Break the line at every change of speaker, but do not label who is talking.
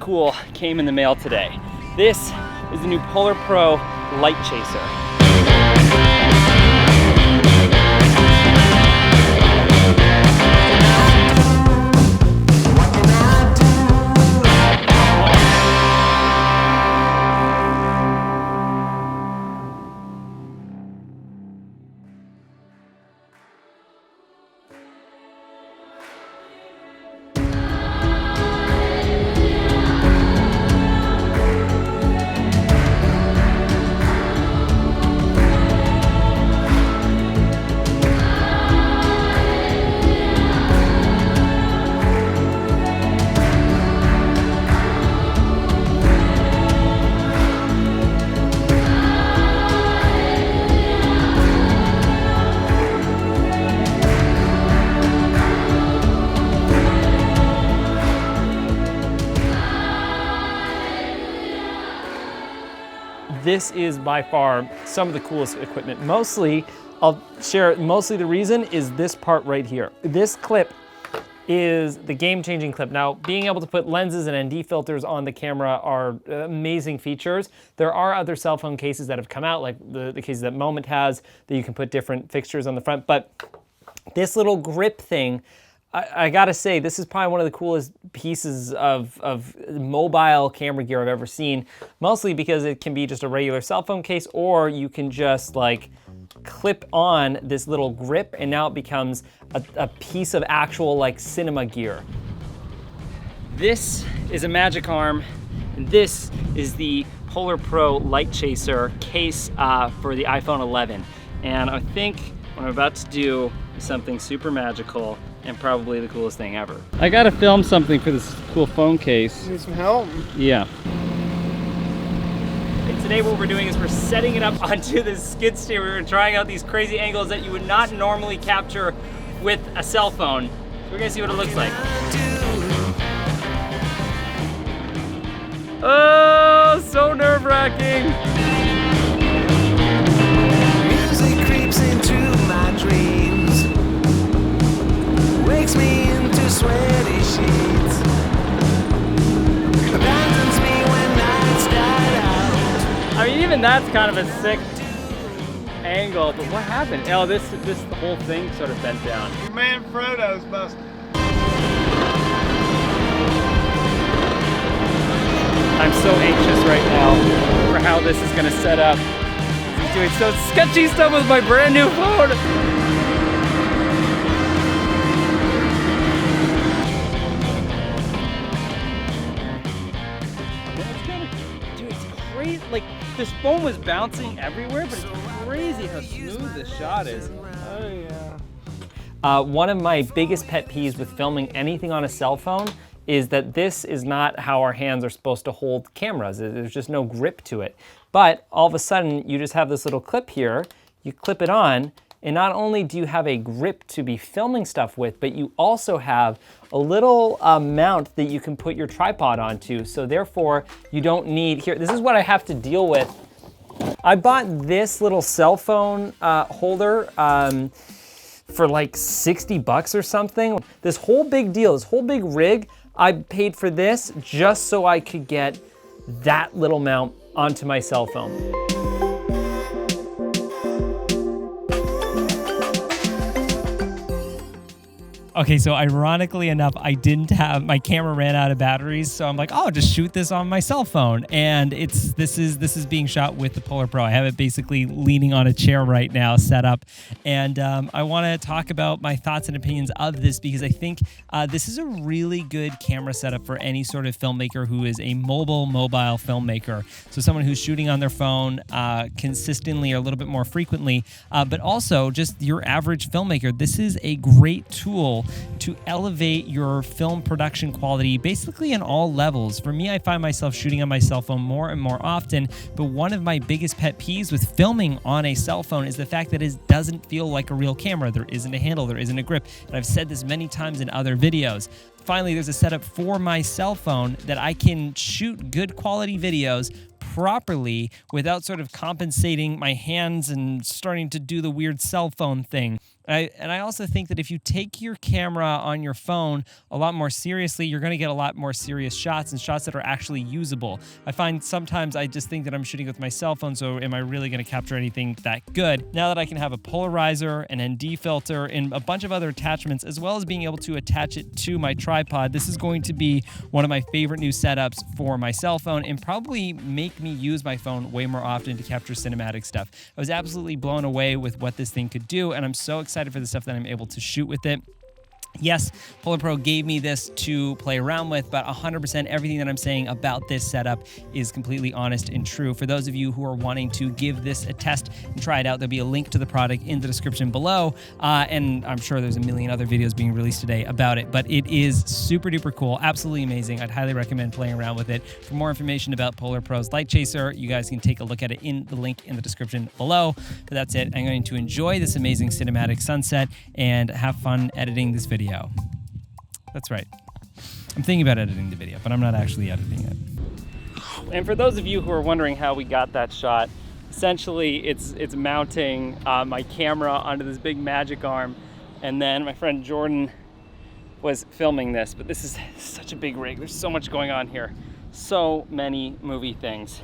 cool came in the mail today. This is the new Polar Pro LiteChaser. This is by far some of the coolest equipment. Mostly, I'll share, mostly the reason is this part right here. This clip is the game-changing clip. Now, being able to put lenses and ND filters on the camera are amazing features. There are other cell phone cases that have come out, like the cases that Moment has, that you can put different fixtures on the front, but this little grip thing, I gotta say, this is probably one of the coolest pieces of mobile camera gear I've ever seen, mostly because it can be just a regular cell phone case, or you can just like clip on this little grip and now it becomes a piece of actual like cinema gear. This is a Magic Arm, and this is the Polar Pro LiteChaser case for the iPhone 11. And I think what I'm about to do is something super magical and probably the coolest thing ever. I gotta film something for this cool phone case.
Need some help?
Yeah. And today what we're doing is we're setting it up onto this skid steer. We're trying out these crazy angles that you would not normally capture with a cell phone. So we're gonna see what it looks like. Oh, so nerve-wracking.
Music creeps into my dreams. Wakes me into sweaty sheets. Abandons me when nights died out.
I mean, even that's kind of a sick angle, but what happened? Oh, this the whole thing sort of bent down.
Your man Frodo's busted.
I'm so anxious right now for how this is gonna set up. He's doing so sketchy stuff with my brand new phone. Like, this phone was bouncing everywhere, but it's crazy how smooth this shot is. Oh yeah. One of my biggest pet peeves with filming anything on a cell phone is that this is not how our hands are supposed to hold cameras. There's just no grip to it. But all of a sudden, you just have this little clip here, you clip it on, and not only do you have a grip to be filming stuff with, but you also have a little mount that you can put your tripod onto. So therefore, you don't need, here, this is what I have to deal with. I bought this little cell phone holder for like 60 bucks or something. This whole big deal, this whole big rig, I paid for this just so I could get that little mount onto my cell phone. Okay, so ironically enough, I didn't have, my camera ran out of batteries, so I'm like, oh, I'll just shoot this on my cell phone. And this is being shot with the Polar Pro. I have it basically leaning on a chair right now, set up. And I wanna talk about my thoughts and opinions of this because I think this is a really good camera setup for any sort of filmmaker who is a mobile filmmaker. So someone who's shooting on their phone consistently or a little bit more frequently, but also just your average filmmaker. This is a great tool to elevate your film production quality basically in all levels. For me, I find myself shooting on my cell phone more and more often, but one of my biggest pet peeves with filming on a cell phone is the fact that it doesn't feel like a real camera. There isn't a handle, there isn't a grip, and I've said this many times in other videos. Finally, there's a setup for my cell phone that I can shoot good quality videos properly without sort of compensating my hands and starting to do the weird cell phone thing. And I also think that if you take your camera on your phone a lot more seriously, you're going to get a lot more serious shots and shots that are actually usable. I find sometimes I just think that I'm shooting with my cell phone, so am I really going to capture anything that good? Now that I can have a polarizer, an ND filter, and a bunch of other attachments, as well as being able to attach it to my tripod, this is going to be one of my favorite new setups for my cell phone and probably make me use my phone way more often to capture cinematic stuff. I was absolutely blown away with what this thing could do, and I'm so excited for the stuff that I'm able to shoot with it. Yes, Polar Pro gave me this to play around with, but 100% everything that I'm saying about this setup is completely honest and true. For those of you who are wanting to give this a test and try it out, there'll be a link to the product in the description below, and I'm sure there's a million other videos being released today about it, but it is super duper cool, absolutely amazing. I'd highly recommend playing around with it. For more information about Polar Pro's LiteChaser, you guys can take a look at it in the link in the description below. But that's it. I'm going to enjoy this amazing cinematic sunset and have fun editing this video. That's right. I'm thinking about editing the video, but I'm not actually editing it. And for those of you who are wondering how we got that shot, essentially it's mounting my camera onto this big magic arm, and then my friend Jordan was filming this, but this is such a big rig. There's so much going on here. So many movie things.